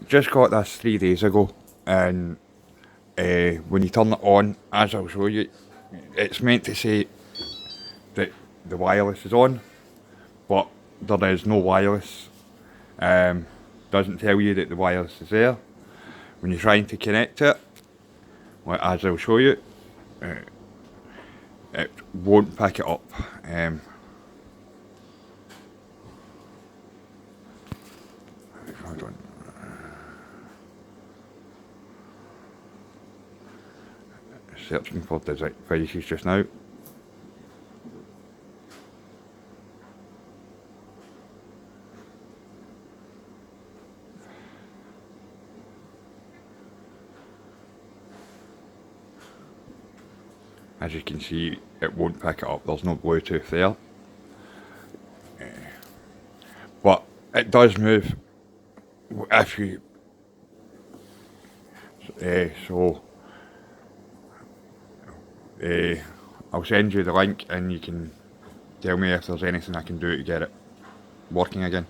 Just got this 3 days ago, and when you turn it on, as I'll show you, it's meant to say that the wireless is on, but there is no wireless. Doesn't tell you that the wireless is there. When you're trying to connect it, well, as I'll show you, it won't pick it up. Hold on. Searching for devices just now. As you can see, it won't pick it up. There's no Bluetooth there. But it does move if you... I'll send you the link and you can tell me if there's anything I can do to get it working again.